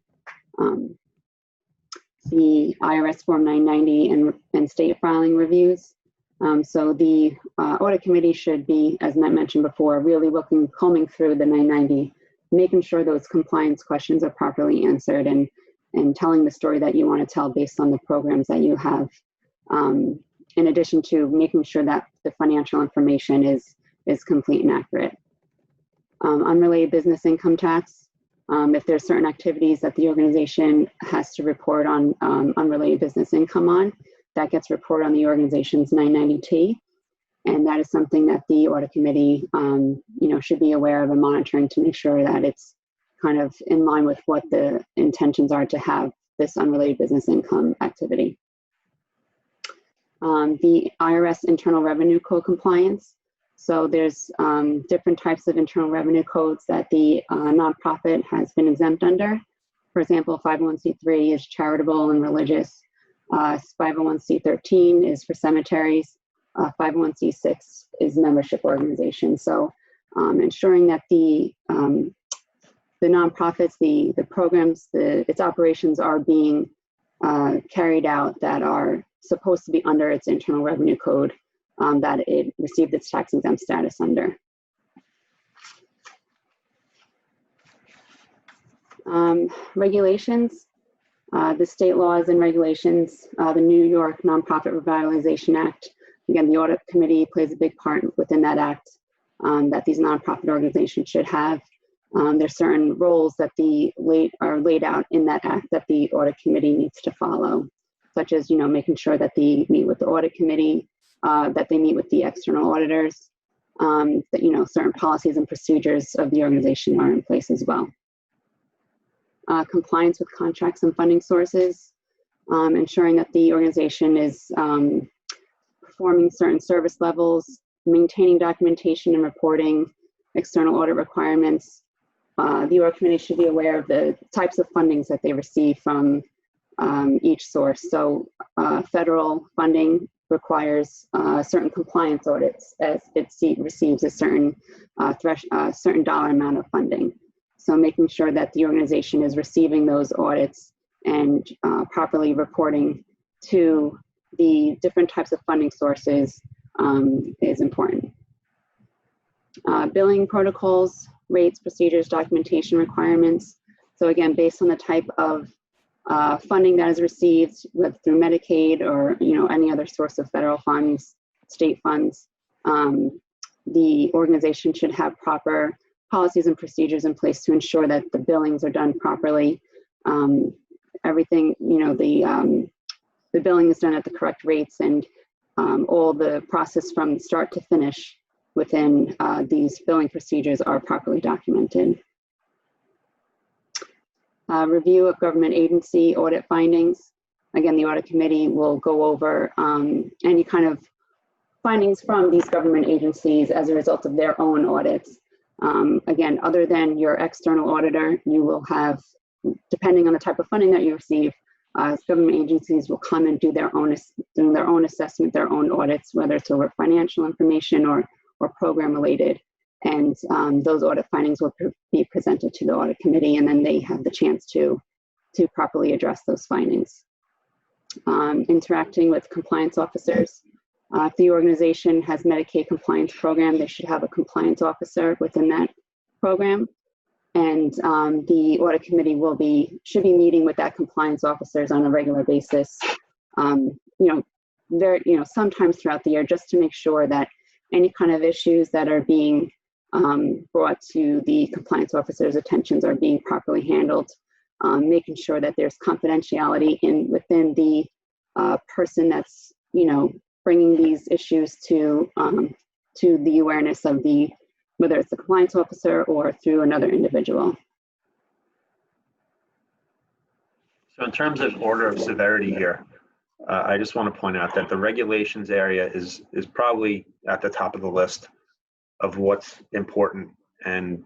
The IRS Form 990 and state filing reviews. So the Audit Committee should be, as Matt mentioned before, really combing through the 990, making sure those compliance questions are properly answered and telling the story that you want to tell based on the programs that you have. In addition to making sure that the financial information is complete and accurate. Unrelated business income tax. If there's certain activities that the organization has to report on unrelated business income on, that gets reported on the organization's 990T. And that is something that the Audit Committee should be aware of and monitoring to make sure that it's kind of in line with what the intentions are to have this unrelated business income activity. The IRS Internal Revenue Code compliance. So there's different types of internal revenue codes that the nonprofit has been exempt under. For example, 501c3 is charitable and religious. 501c13 is for cemeteries. 501c6 is membership organization. So ensuring that the nonprofits, the programs, its operations are being carried out that are supposed to be under its internal revenue code that it received its tax exempt status under. Regulations, the state laws and regulations, the New York Nonprofit Revitalization Act. Again, the Audit Committee plays a big part within that act that these nonprofit organizations should have. There's certain roles that are laid out in that act that the Audit Committee needs to follow, such as making sure that they meet with the Audit Committee, that they meet with the external auditors, that certain policies and procedures of the organization are in place as well. Compliance with contracts and funding sources, ensuring that the organization is performing certain service levels, maintaining documentation and reporting external audit requirements. The Audit Committee should be aware of the types of fundings that they receive from each source. So federal funding requires certain compliance audits as it receives a certain certain dollar amount of funding. So making sure that the organization is receiving those audits and properly reporting to the different types of funding sources is important. Billing protocols, rates, procedures, documentation requirements. So again, based on the type of funding that is received, whether through Medicaid or any other source of federal funds, state funds, the organization should have proper policies and procedures in place to ensure that the billings are done properly. Everything, the billing is done at the correct rates, and all the process from start to finish within these billing procedures are properly documented. Review of government agency audit findings. Again, the Audit Committee will go over any kind of findings from these government agencies as a result of their own audits. Again, other than your external auditor, you will have, depending on the type of funding that you receive, government agencies will come and do their own assessment, their own audits, whether it's over financial information or program related. And those audit findings will be presented to the Audit Committee, and then they have the chance to properly address those findings. Interacting with compliance officers. If the organization has Medicaid compliance program, they should have a compliance officer within that program. And the Audit Committee should be meeting with that compliance officers on a regular basis, very, sometimes throughout the year, just to make sure that any kind of issues that are being brought to the compliance officer's attentions are being properly handled, making sure that there's confidentiality within the person that's, bringing these issues to the awareness of whether it's the compliance officer or through another individual. So in terms of order of severity here, I just want to point out that the regulations area is probably at the top of the list of what's important and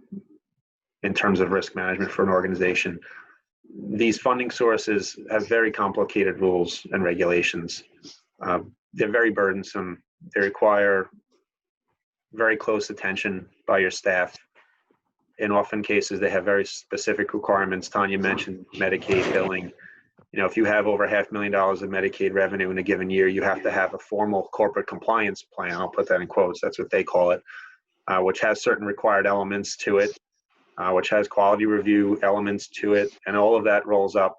in terms of risk management for an organization. These funding sources have very complicated rules and regulations. They're very burdensome. They require very close attention by your staff. In often cases, they have very specific requirements. Tanya mentioned Medicaid billing. If you have over $500,000 of Medicaid revenue in a given year, you have to have a formal corporate compliance plan. I'll put that in quotes. That's what they call it, which has certain required elements to it, which has quality review elements to it. And all of that rolls up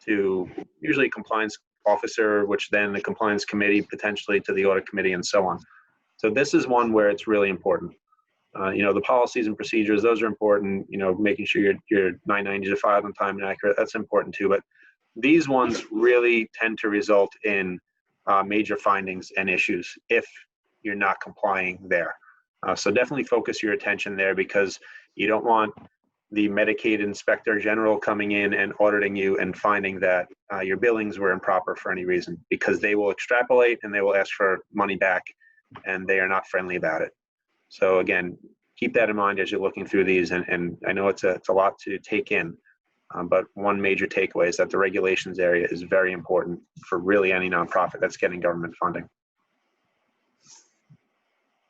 to usually a compliance officer, which then the compliance committee, potentially to the audit committee, and so on. So this is one where it's really important. The policies and procedures, those are important. Making sure your 990s are filed on time and accurate, that's important too. But these ones really tend to result in major findings and issues if you're not complying there. So definitely focus your attention there, because you don't want the Medicaid Inspector General coming in and auditing you and finding that your billings were improper for any reason, because they will extrapolate and they will ask for money back, and they are not friendly about it. So again, keep that in mind as you're looking through these. And I know it's a lot to take in, but one major takeaway is that the regulations area is very important for really any nonprofit that's getting government funding.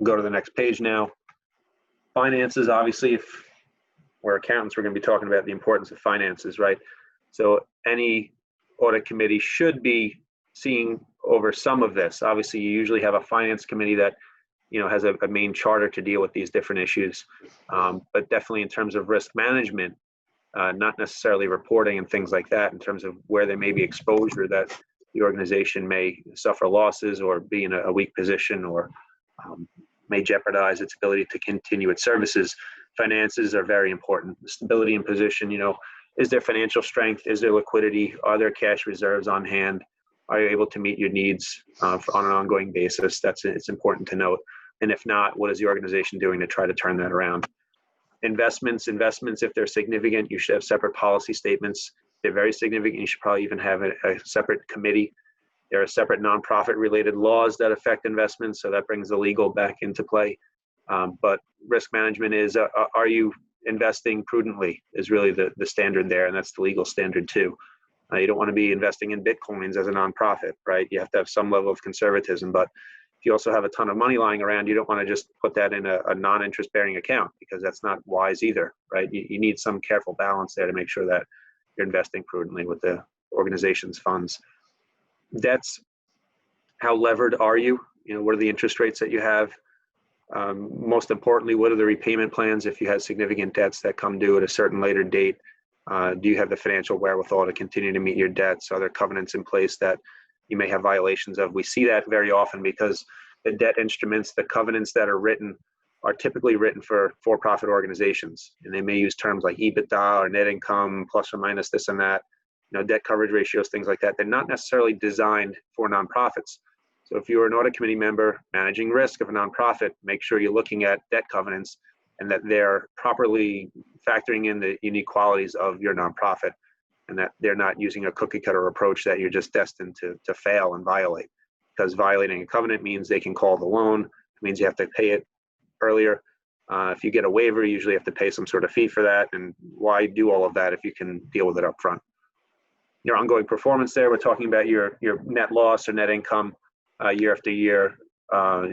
Go to the next page now. Finances, obviously, if we're accountants, we're going to be talking about the importance of finances, right? So any audit committee should be seeing over some of this. Obviously, you usually have a finance committee that has a main charter to deal with these different issues, but definitely in terms of risk management, not necessarily reporting and things like that, in terms of where there may be exposure that the organization may suffer losses or be in a weak position, or may jeopardize its ability to continue its services. Finances are very important. Stability in position, is there financial strength? Is there liquidity? Are there cash reserves on hand? Are you able to meet your needs on an ongoing basis? It's important to note. And if not, what is the organization doing to try to turn that around? Investments, if they're significant, you should have separate policy statements. If they're very significant, you should probably even have a separate committee. There are separate nonprofit related laws that affect investments, so that brings the legal back into play. But risk management is, are you investing prudently, is really the standard there, and that's the legal standard too. You don't want to be investing in Bitcoins as a nonprofit, right? You have to have some level of conservatism, but if you also have a ton of money lying around, you don't want to just put that in a non-interest bearing account, because that's not wise either, right? You need some careful balance there to make sure that you're investing prudently with the organization's funds. Debts, how levered are you? What are the interest rates that you have? Most importantly, what are the repayment plans if you have significant debts that come due at a certain later date? Do you have the financial wherewithal to continue to meet your debts? Are there covenants in place that you may have violations of? We see that very often because the debt instruments, the covenants that are written, are typically written for for-profit organizations, and they may use terms like EBITDA or net income plus or minus this and that, debt coverage ratios, things like that. They're not necessarily designed for nonprofits. So if you're an audit committee member managing risk of a nonprofit, make sure you're looking at debt covenants and that they're properly factoring in the unique qualities of your nonprofit, and that they're not using a cookie cutter approach that you're just destined to fail and violate. Because violating a covenant means they can call the loan. It means you have to pay it earlier. If you get a waiver, you usually have to pay some sort of fee for that. And why do all of that if you can deal with it up front? Your ongoing performance there, we're talking about your net loss or net income year after year.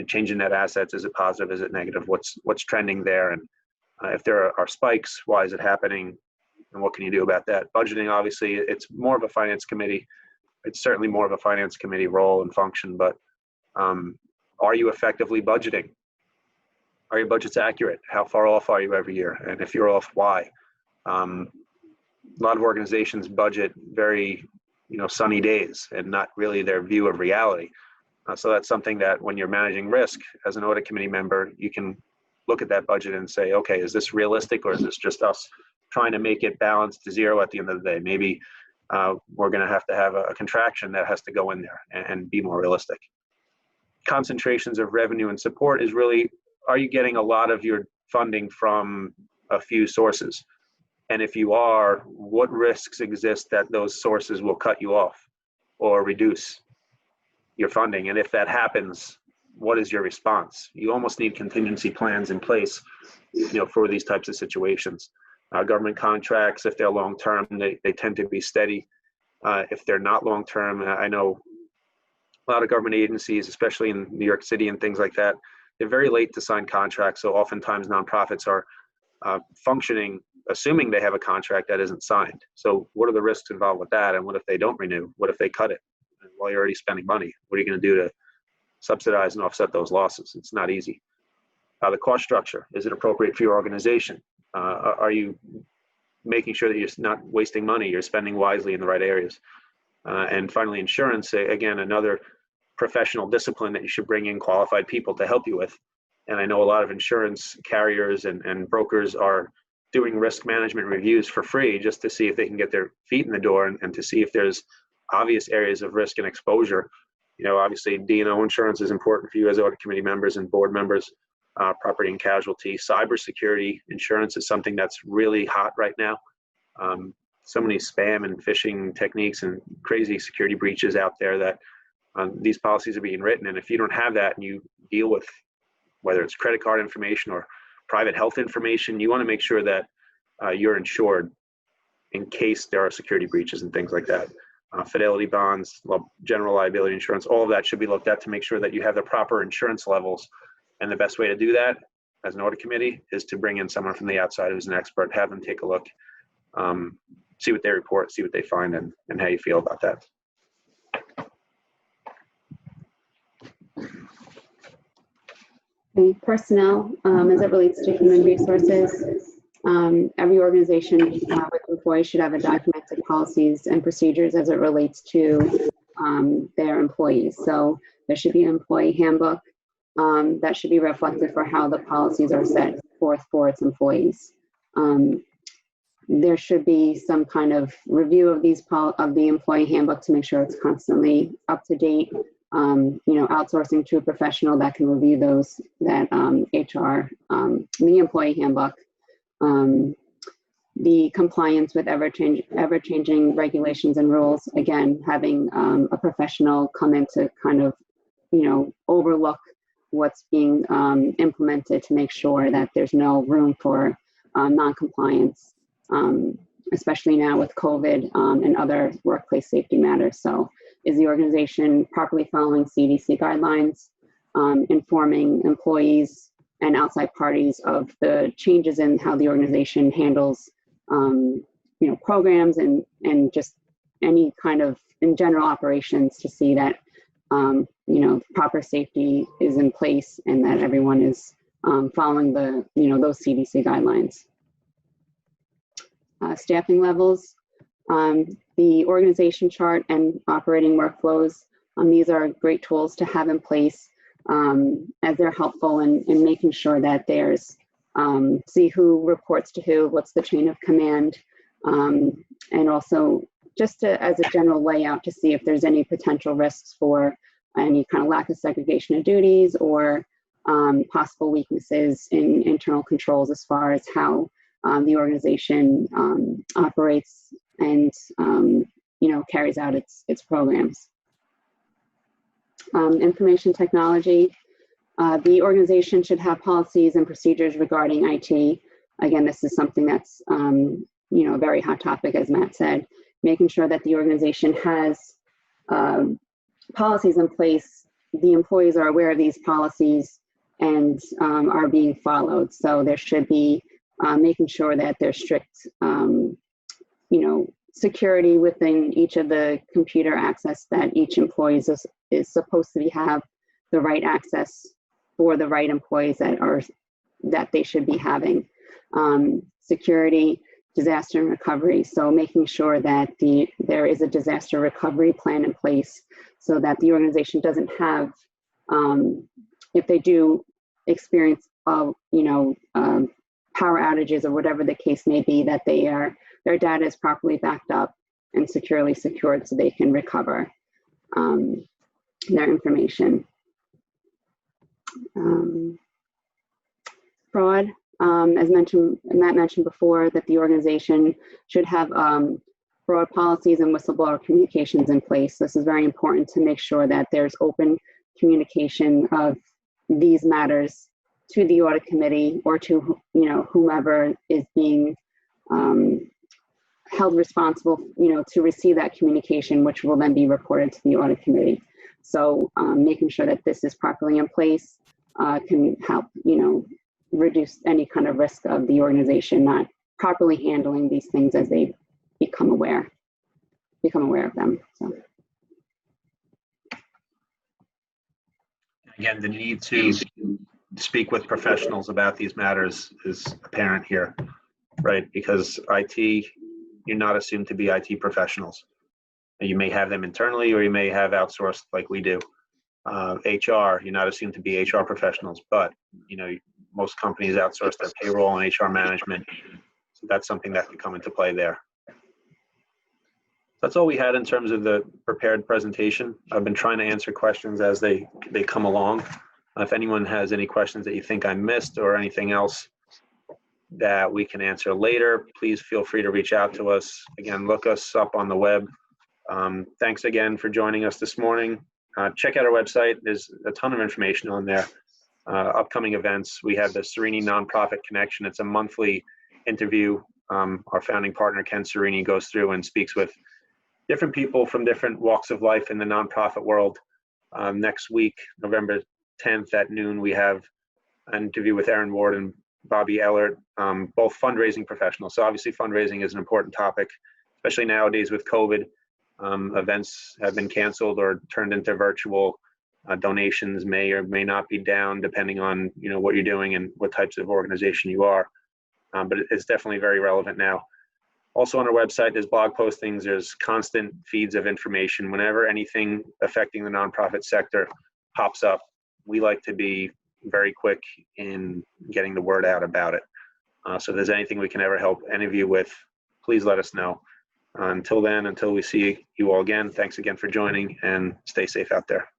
Change in net assets, is it positive, is it negative? What's trending there? And if there are spikes, why is it happening? And what can you do about that? Budgeting, obviously, it's more of a finance committee. It's certainly more of a finance committee role and function, but are you effectively budgeting? Are your budgets accurate? How far off are you every year? And if you're off, why? A lot of organizations budget very, sunny days and not really their view of reality. So that's something that when you're managing risk as an audit committee member, you can look at that budget and say, okay, is this realistic, or is this just us trying to make it balanced to zero at the end of the day? Maybe we're going to have a contraction that has to go in there and be more realistic. Concentrations of revenue and support is really, are you getting a lot of your funding from a few sources? And if you are, what risks exist that those sources will cut you off or reduce your funding? And if that happens, what is your response? You almost need contingency plans in place, for these types of situations. Government contracts, if they're long-term, they tend to be steady. If they're not long-term, I know a lot of government agencies, especially in New York City and things like that, they're very late to sign contracts. So oftentimes nonprofits are functioning, assuming they have a contract that isn't signed. So what are the risks involved with that? And what if they don't renew? What if they cut it? And while you're already spending money, what are you going to do to subsidize and offset those losses? It's not easy. The cost structure, is it appropriate for your organization? Are you making sure that you're not wasting money, you're spending wisely in the right areas? And finally, insurance, again, another professional discipline that you should bring in qualified people to help you with. And I know a lot of insurance carriers and brokers are doing risk management reviews for free just to see if they can get their feet in the door and to see if there's obvious areas of risk and exposure. Obviously D&O insurance is important for you as audit committee members and board members. Property and casualty, cybersecurity insurance is something that's really hot right now. So many spam and phishing techniques and crazy security breaches out there that these policies are being written. And if you don't have that and you deal with whether it's credit card information or private health information, you want to make sure that you're insured in case there are security breaches and things like that. Fidelity bonds, general liability insurance, all of that should be looked at to make sure that you have the proper insurance levels. And the best way to do that as an audit committee is to bring in someone from the outside who's an expert, have them take a look, see what they report, see what they find, and how you feel about that. Okay, personnel, as it relates to human resources, every organization with employees should have a documented policies and procedures as it relates to their employees. So there should be an employee handbook that should be reflective for how the policies are set forth for its employees. There should be some kind of review of the employee handbook to make sure it's constantly up to date. Outsourcing to a professional that can review those, that HR, the employee handbook, the compliance with ever-changing regulations and rules. Again, having a professional come in to kind of, overlook what's being implemented to make sure that there's no room for non-compliance, especially now with COVID and other workplace safety matters. So is the organization properly following CDC guidelines, informing employees and outside parties of the changes in how the organization handles programs and just any kind of in general operations to see that proper safety is in place and that everyone is following the those CDC guidelines. Staffing levels, the organization chart and operating workflows. These are great tools to have in place as they're helpful in making sure that there's see who reports to who, what's the chain of command, and also just as a general layout to see if there's any potential risks for any kind of lack of segregation of duties or possible weaknesses in internal controls as far as how the organization operates and carries out its programs. Information technology. The organization should have policies and procedures regarding IT. Again, this is something that's a very hot topic, as Matt said. Making sure that the organization has policies in place, the employees are aware of these policies and are being followed. So there should be making sure that there's strict, security within each of the computer access that each employee is supposed to have the right access for the right employees that they should be having. Security, disaster and recovery. So making sure that there is a disaster recovery plan in place so that the organization doesn't have, if they do experience, power outages or whatever the case may be, that their data is properly backed up and securely secured so they can recover their information. Fraud, as Matt mentioned before, that the organization should have broad policies and whistleblower communications in place. This is very important to make sure that there's open communication of these matters to the audit committee or to whomever is being held responsible to receive that communication, which will then be reported to the audit committee. So making sure that this is properly in place can help reduce any kind of risk of the organization not properly handling these things as they become aware of them. So. Again, the need to speak with professionals about these matters is apparent here, right? Because IT, you're not assumed to be IT professionals. You may have them internally or you may have outsourced like we do. HR, you're not assumed to be HR professionals, but most companies outsource their payroll and HR management. So that's something that could come into play there. That's all we had in terms of the prepared presentation. I've been trying to answer questions as they come along. If anyone has any questions that you think I missed or anything else that we can answer later, please feel free to reach out to us. Again, look us up on the web. Thanks again for joining us this morning. Check out our website. There's a ton of information on there. Upcoming events. We have the Cerini Nonprofit Connection. It's a monthly interview. Our founding partner, Ken Cerini, goes through and speaks with different people from different walks of life in the nonprofit world. Next week, November 10th at noon, we have an interview with Erin Ward and Bobby Ellert, both fundraising professionals. So obviously fundraising is an important topic, especially nowadays with COVID. Events have been canceled or turned into virtual. Donations may or may not be down depending on what you're doing and what types of organization you are. But it's definitely very relevant now. Also on our website, there's blog postings, there's constant feeds of information. Whenever anything affecting the nonprofit sector pops up, we like to be very quick in getting the word out about it. So if there's anything we can ever help any of you with, please let us know. Until then, until we see you all again, thanks again for joining and stay safe out there.